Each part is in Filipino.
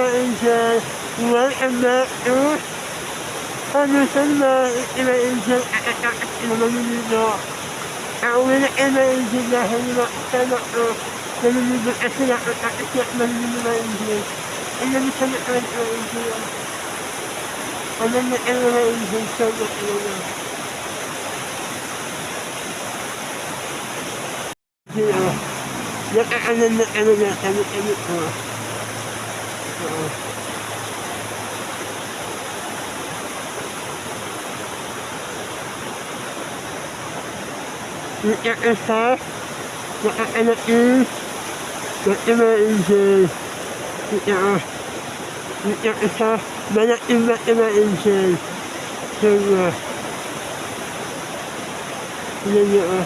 Angel. Welcome back to Anderson Angel. Naliligo. Uwi na Angel dahil sana naliligo kasi naliligo na Angel. Naliligo na Angel. Naliligo na Angel. Sana nakaanan na nakakasa, nakakanakin, nakakanainsin, nakakasa, nakakanainsin, sana, sana,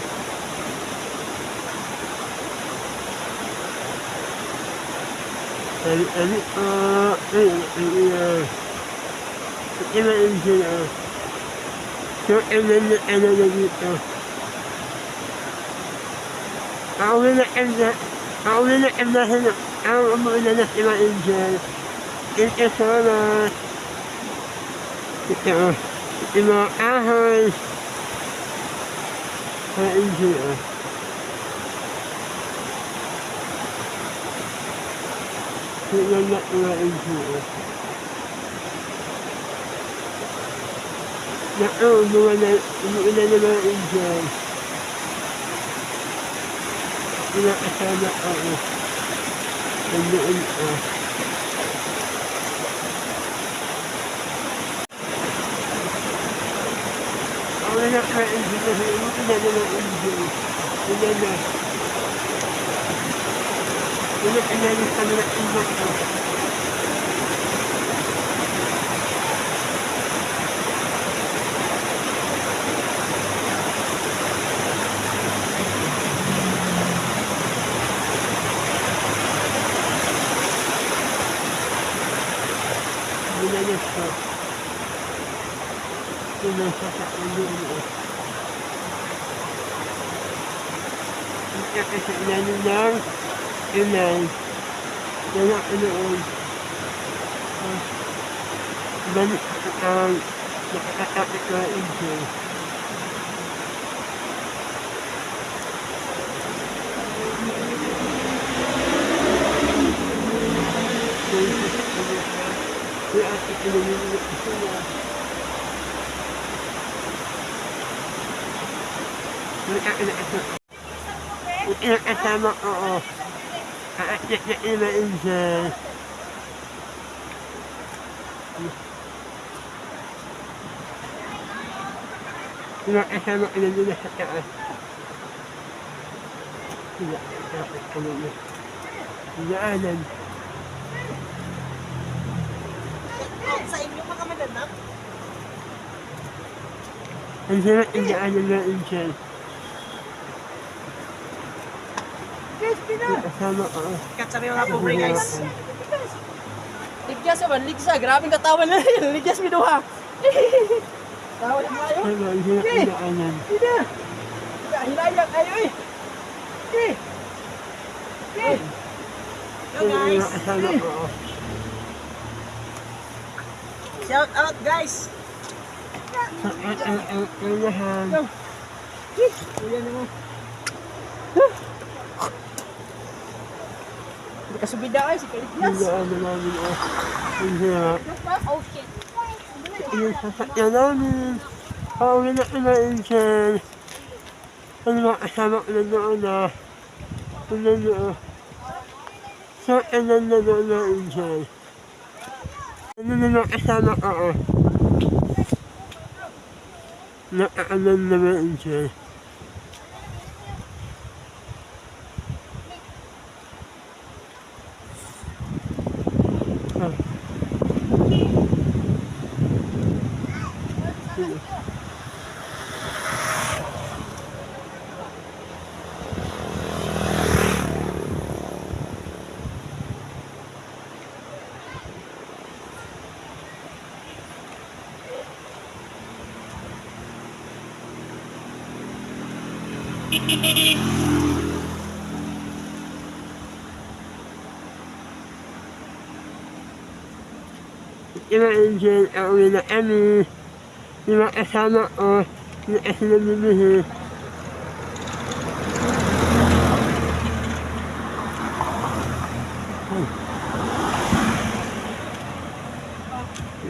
أعوذ بالله من الإنجيل الإصرار إلى آخر الإنجيل إلى الإنجيل نعوذ إلى الإنجيل إلى أسابق Sa inyo mga madadap? Katsari nga po guys. Ligyas ba? Ligsa. Grabing katawan na rin. Ligyas mi duha. Tawa na kayo. Hindi. Hilayak kayo eh. Yo guys. Shout out guys. Kasubida ay si Kaligyas. Oh shit. Mga Angel, uuwi na kami. Yung mga kasama ko, hindi kasi namimihi.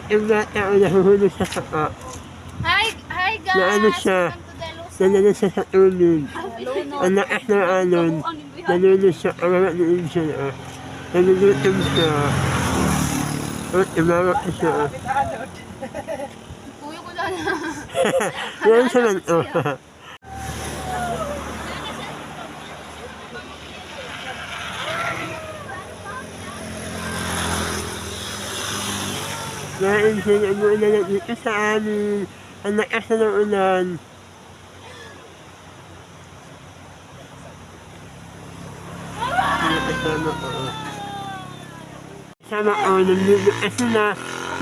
Yung bata ko nahuhulog sa saka. Hi guys! Na ano siya? Welcome to Delos. Nalala siya sa tulog. Ang lakas ng alon. Nalulog siya. Ang mga ni Angel. Nalulutom siya. Imawak ko siya. Kuya ko lang. Yan siya man. Mga Angel, ang ulan na dito sa amin. Ang lakas na ng ulan. Kasama ko. Kasama ko, nalikas na.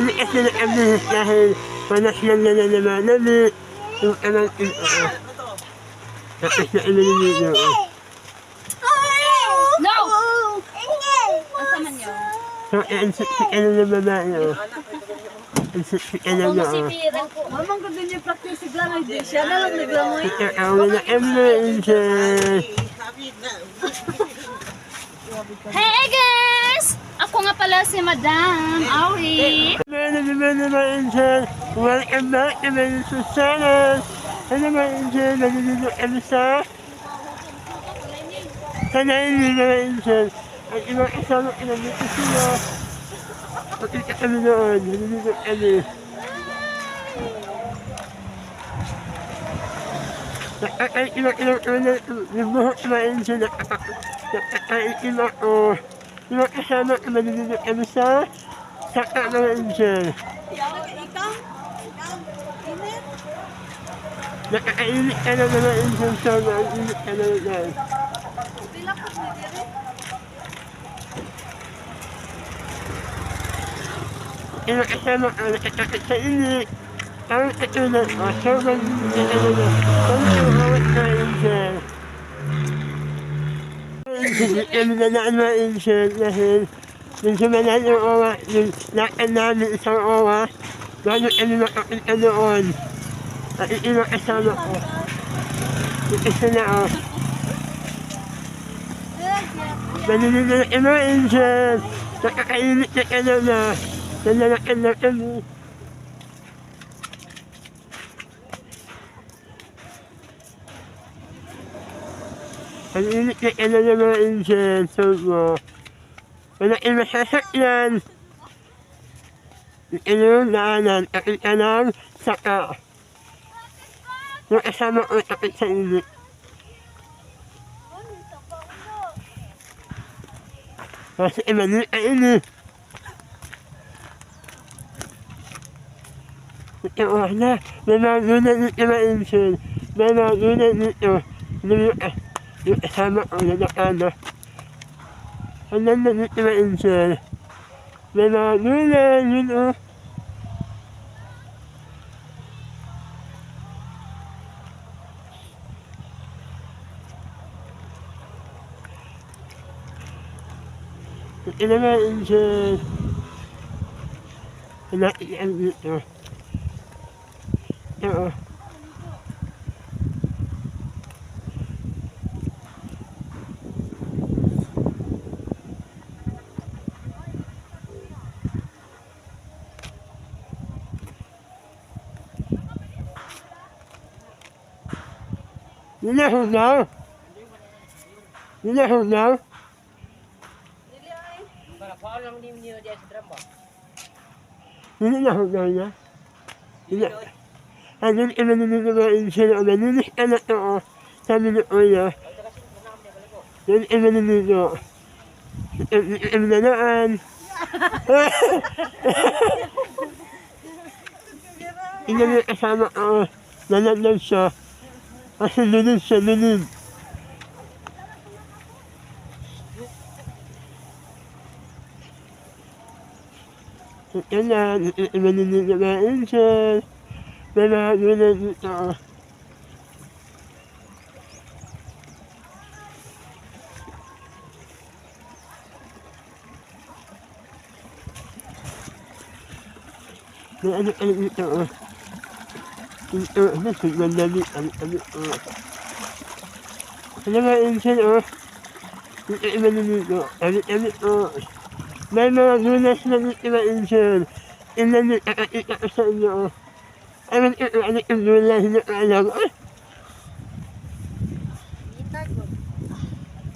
Nalikas na ng ambulance dahil panas lang na naman. Yung anong ino. Tapos na inaliligo. No! Asa man yun? So, ang siksik ano ng babae. Ang siksik ano na. Mamang ko din yung practice sigla na hindi siya na lang naglangoy. Ikaw na ambulance. Hey guys! Ako nga pala si Madam Auri. Mga Angel, welcome back to my YouTube channel. Ano mga Angel, naliligo kami sa Naili mga Angel. Ang ibang kasama ko nandito sila. Pakita kami noon, naliligo kami. Nakakailang yung buhok mga Angel. Nakakailang ako. Yung kasama ko naliligo kami sa Saka mga Angel. Nakakainit ka na mga Angel sa mga init ka na lang. Yung kasama ko nakakakit sa init. Ang katulad ko, sobrang nakakala. Ang tumawat mga Angel. Kami na naan mga Angel dahil yung sumalan yung owa, yung lakad namin isang owa, bago kami makakita doon. At yung kasama ko. Yung isa na ako. Manininig ka mga Angel. Nakakainit na ka na. Nalalakad na kami. Ang init na ka na mga Angel. Sobra. Wala kang masasakyan. Yung daanan, kapit ka ng saka. Yung kasama ko kapit sa init. Kasi mali ka init. Ito na, may mga gulay dito na Angel. May mga gulay dito. Yung kasama ko na nakana. Ang ganda dito na Angel. May mga gulay, yun o. Ito na mga Angel. Nakikian dito. Ito o. Nilahog na. Nilahog na. Nilahog na niya. Ano yung imaninigain siya na maninis ka na ito. Sabi ni Uya. Yung imaninigo. Imananaan. Ina yung kasama ko. Nalaglag siya. Kasi linig siya, linig. Ito na, imaninigain siya. Wala, wala dito. May ano dito, oh. Dito, nagdali, ano, oh. Ano nga insan, oh. Dito, iba na dito. Ano, oh. May mga lunas na dito na insan. Ilan yung kakakita ko sa inyo, oh. Ano yung lunas, hindi ko alam, oh.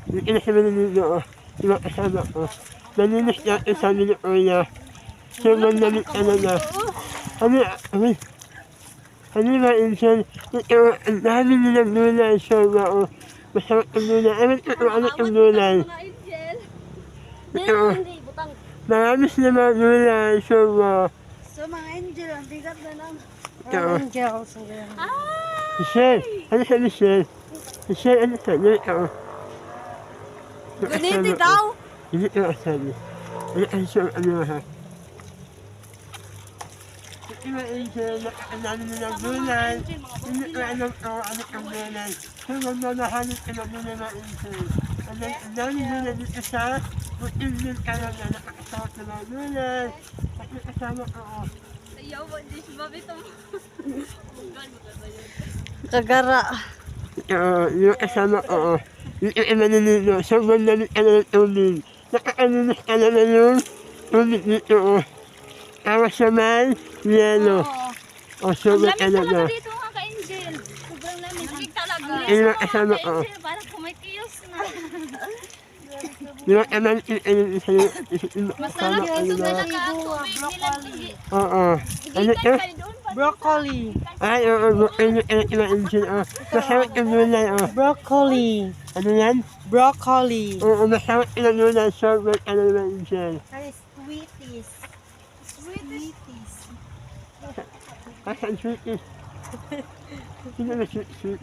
Dito na sila dito, oh. Diba kasama ko. Naninis natin sa nila, oh, na. So, manamit ano na. Ano ba, insan? Ito, ang dami nilang lunas, so, oh. Masarap ang lunas. Ano yung lunas? Mga angel. Ito, Hindi, butang. marami sila mga lunas, so, So, mga angel, ang bigat na lang. ito, Angels. Michelle, ano sa Michelle? Michelle, ano sa iyo? Ito, Ganiti daw. Hindi ko asabi. Ano sa ano ha? Ito na angel, nakakalaman mo ng lunas. Hindi ko alam ko ano ang lunas. So, magmamahalit ka ng lunas na angel. Ang dami lunas dito sa butil din ka lang na nakakasama sa mga lunas. At nakasama ko, Ayaw mo, di si Bobby to. Kagara. yung kasama ko, yung imananino, sobrang lamig ka na ng tubig. Nakakalinis ka na yung tubig dito. Tawa sa may yelo. O Ang sobrang lamig talaga na. dito mga ka-angel. Sobrang lamig. Lamig talaga. Yung kasama ko. Ka-angel, parang kumakiyos na. Yung naman yung Masarap kasama dito ko na. talaga ang tubig nila. Oo. Ano Gigikan ito? pa doon pa. Broccoli. Ay, oo. Masarap yung nulay. Broccoli. Ano yan? Broccoli. Oo, masarap yung nulay. Sobrang ano naman dyan. Sweeties. Sweeties. Asan sweeties? Sino na sweeties?